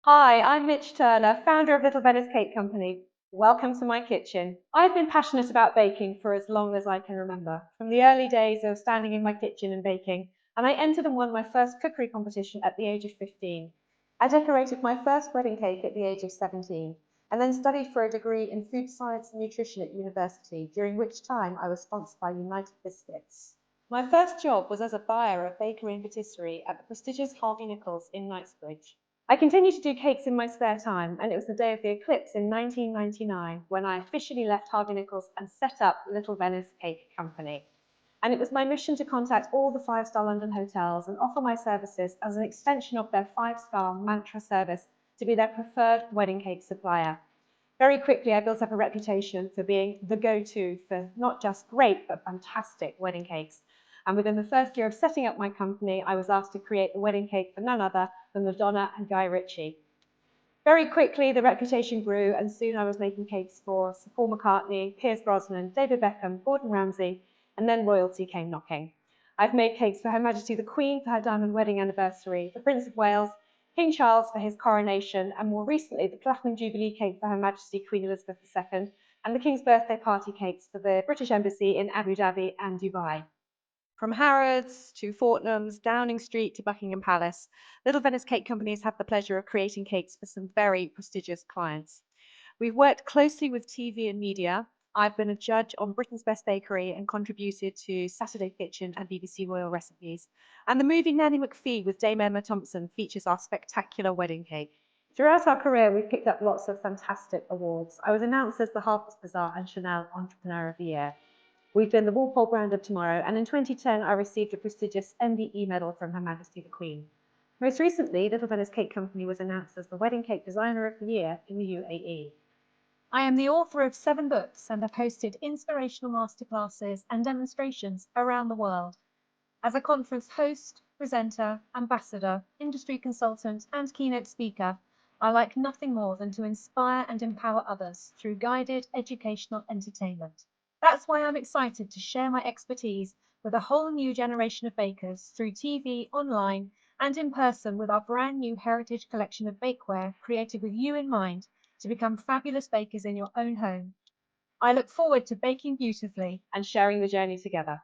Hi, I'm Mich Turner, founder of Little Venice Cake Company. Welcome to my kitchen. I've been passionate about baking for as long as I can remember, from the early days of standing in my kitchen and baking, and I entered and won my first cookery competition at the age of 15. I decorated my first wedding cake at the age of 17, and then studied for a degree in food science and nutrition at university, during which time I was sponsored by United Biscuits. My first job was as a buyer of bakery and patisserie at the prestigious Harvey Nichols in Knightsbridge. I continued to do cakes in my spare time, and it was the day of the eclipse in 1999 when I officially left Harvey Nichols and set up Little Venice Cake Company. And it was my mission to contact all the five-star London hotels and offer my services as an extension of their five-star mantra service to be their preferred wedding cake supplier. Very quickly, I built up a reputation for being the go-to for not just great, but fantastic wedding cakes. And within the first year of setting up my company, I was asked to create the wedding cake for none other than Madonna and Guy Ritchie. Very quickly, the reputation grew, and soon I was making cakes for Sir Paul McCartney, Pierce Brosnan, David Beckham, Gordon Ramsay, and then royalty came knocking. I've made cakes for Her Majesty the Queen for her diamond wedding anniversary, the Prince of Wales, King Charles for his coronation, and more recently the Platinum Jubilee cake for Her Majesty Queen Elizabeth II, and the King's birthday party cakes for the British Embassy in Abu Dhabi and Dubai. From Harrods to Fortnum's, Downing Street to Buckingham Palace, Little Venice Cake Companies have the pleasure of creating cakes for some very prestigious clients. We've worked closely with TV and media. I've been a judge on Britain's Best Bakery and contributed to Saturday Kitchen and BBC Royal Recipes. And the movie Nanny McPhee with Dame Emma Thompson features our spectacular wedding cake. Throughout our career, we've picked up lots of fantastic awards. I was announced as the Harper's Bazaar and Chanel Entrepreneur of the Year. We've been the Walpole Brand of Tomorrow, and in 2010 I received a prestigious MBE medal from Her Majesty the Queen. Most recently, Little Venice Cake Company was announced as the Wedding Cake Designer of the Year in the UAE. I am the author of 7 books and have hosted inspirational masterclasses and demonstrations around the world. As a conference host, presenter, ambassador, industry consultant, and keynote speaker, I like nothing more than to inspire and empower others through guided educational entertainment. That's why I'm excited to share my expertise with a whole new generation of bakers through TV, online, and in person with our brand new heritage collection of bakeware created with you in mind to become fabulous bakers in your own home. I look forward to baking beautifully and sharing the journey together.